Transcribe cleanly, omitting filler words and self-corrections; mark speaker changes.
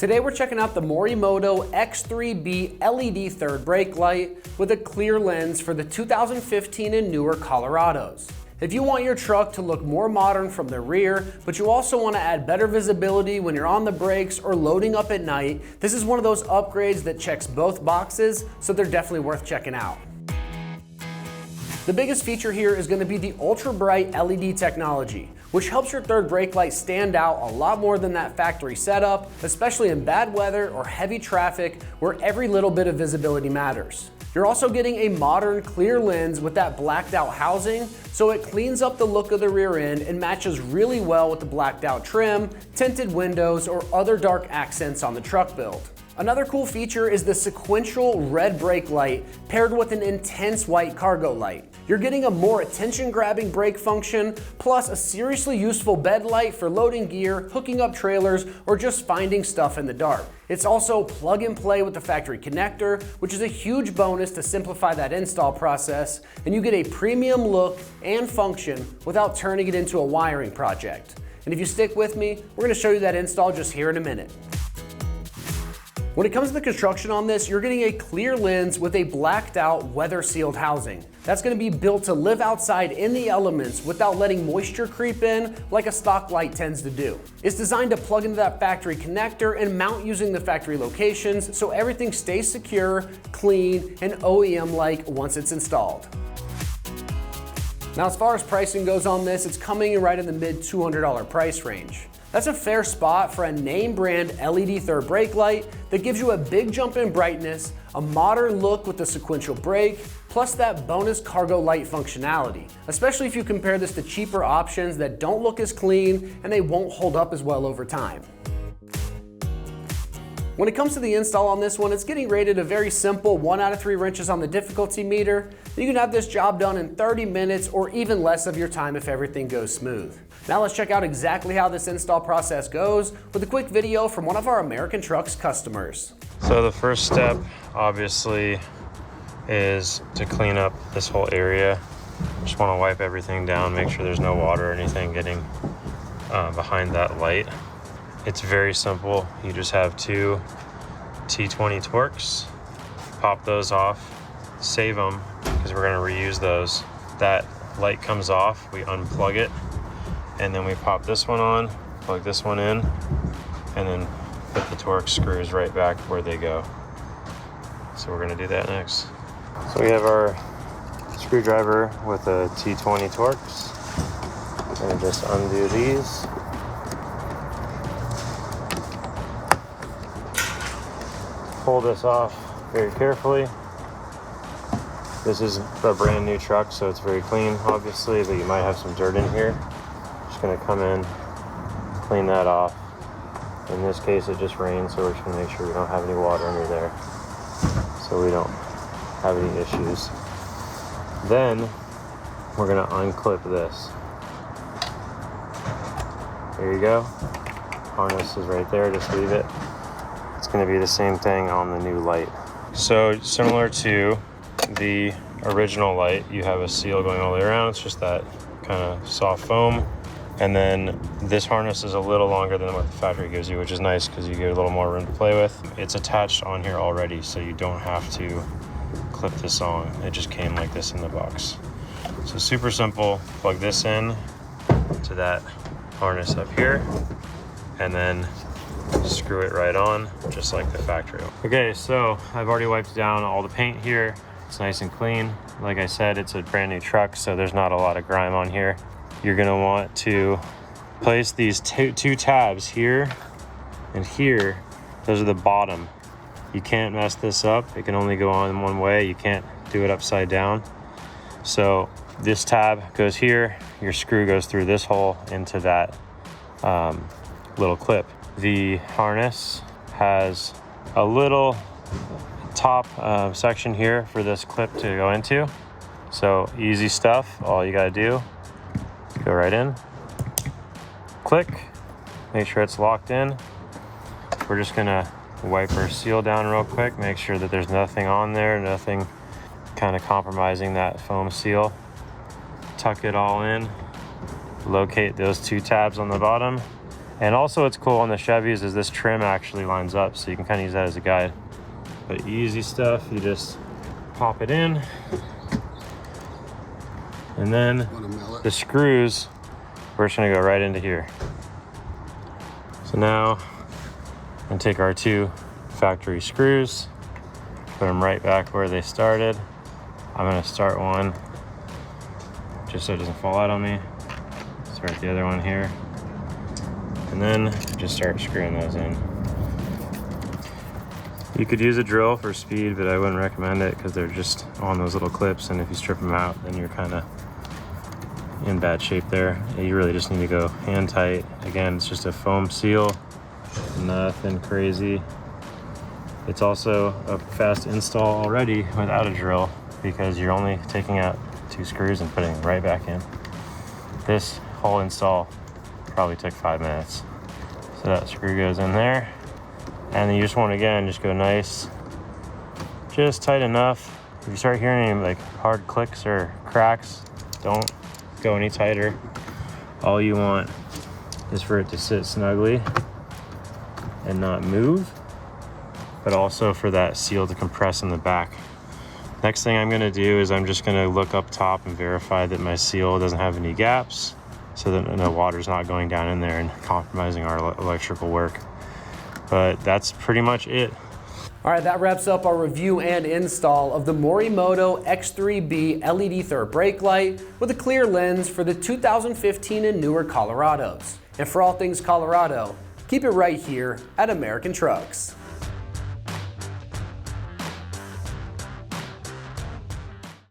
Speaker 1: Today we're checking out the Morimoto X3B LED third brake light with a clear lens for the 2015 and newer Colorados. If you want your truck to look more modern from the rear, but you also want to add better visibility when you're on the brakes or loading up at night, this is one of those upgrades that checks both boxes, so they're definitely worth checking out. The biggest feature here is going to be the ultra bright LED technology, which helps your third brake light stand out a lot more than that factory setup, especially in bad weather or heavy traffic where every little bit of visibility matters. You're also getting a modern clear lens with that blacked out housing, so it cleans up the look of the rear end and matches really well with the blacked out trim, tinted windows, or other dark accents on the truck build. Another cool feature is the sequential red brake light paired with an intense white cargo light. You're getting a more attention-grabbing brake function, plus a seriously useful bed light for loading gear, hooking up trailers, or just finding stuff in the dark. It's also plug and play with the factory connector, which is a huge bonus to simplify that install process, and you get a premium look and function without turning it into a wiring project. And if you stick with me, we're going to show you that install just here in a minute. When it comes to the construction on this, you're getting a clear lens with a blacked out weather sealed housing. That's going to be built to live outside in the elements without letting moisture creep in like a stock light tends to do. It's designed to plug into that factory connector and mount using the factory locations so everything stays secure, clean, and OEM-like once it's installed. Now, as far as pricing goes on this, it's coming in right in the mid $200 price range. That's a fair spot for a name brand LED third brake light that gives you a big jump in brightness, a modern look with the sequential brake, plus that bonus cargo light functionality, especially if you compare this to cheaper options that don't look as clean and they won't hold up as well over time. When it comes to the install on this one, it's getting rated a very simple 1 out of 3 wrenches on the difficulty meter. You can have this job done in 30 minutes or even less of your time if everything goes smooth. Now let's check out exactly how this install process goes with a quick video from one of our AmericanTrucks customers.
Speaker 2: So the first step obviously is to clean up this whole area. Just want to wipe everything down, make sure there's no water or anything getting behind that light. It's very simple. You just have 2 T20 Torx, pop those off, save them because we're going to reuse those. That light comes off, we unplug it, and then we pop this one on, plug this one in, and then put the Torx screws right back where they go. So we're going to do that next. So we have our screwdriver with a T20 Torx. We're going to just undo these. Pull this off very carefully. This is a brand new truck, so it's very clean, obviously, but you might have some dirt in here. Just gonna come in, clean that off. In this case, it just rained, so we're just gonna make sure we don't have any water under there, so we don't have any issues. Then we're gonna unclip this. There you go. Harness is right there, just leave it. It's going to be the same thing on the new light. So similar to the original light, you have a seal going all the way around. It's just that kind of soft foam. And then this harness is a little longer than what the factory gives you, which is nice because you get a little more room to play with. It's attached on here already, so you don't have to clip this on. It just came like this in the box. So super simple. Plug this in to that harness up here, and then screw it right on, just like the factory. Okay, so I've already wiped down all the paint here. It's nice and clean. Like I said, it's a brand new truck, so there's not a lot of grime on here. You're gonna want to place these two tabs here and here. Those are the bottom. You can't mess this up. It can only go on one way. You can't do it upside down. So this tab goes here. Your screw goes through this hole into that little clip. The harness has a little top section here for this clip to go into. So easy stuff. All you gotta do, go right in, click, make sure it's locked in. We're just gonna wipe our seal down real quick, make sure that there's nothing on there, nothing kind of compromising that foam seal. Tuck it all in, locate those 2 tabs on the bottom, And also what's cool on the Chevys is this trim actually lines up, so you can kind of use that as a guide. But easy stuff, you just pop it in. And then the screws, we're just gonna go right into here. So now, I'm gonna take our 2 factory screws, put them right back where they started. I'm gonna start one, just so it doesn't fall out on me. Start the other one here. And then just start screwing those in. You could use a drill for speed, but I wouldn't recommend it because they're just on those little clips, and if you strip them out, then you're kind of in bad shape there. You really just need to go hand tight. Again, it's just a foam seal, nothing crazy. It's also a fast install already without a drill because you're only taking out 2 screws and putting them right back in. This whole install probably took 5 minutes. So that screw goes in there. And then you just want to, again, just go nice, just tight enough. If you start hearing any like hard clicks or cracks, don't go any tighter. All you want is for it to sit snugly and not move, but also for that seal to compress in the back. Next thing I'm gonna do is I'm just gonna look up top and verify that my seal doesn't have any gaps, so that no water's not going down in there and compromising our electrical work. But that's pretty much it.
Speaker 1: All right, that wraps up our review and install of the Morimoto X3B LED third brake light with a clear lens for the 2015 and newer Colorados. And for all things Colorado, keep it right here at American Trucks.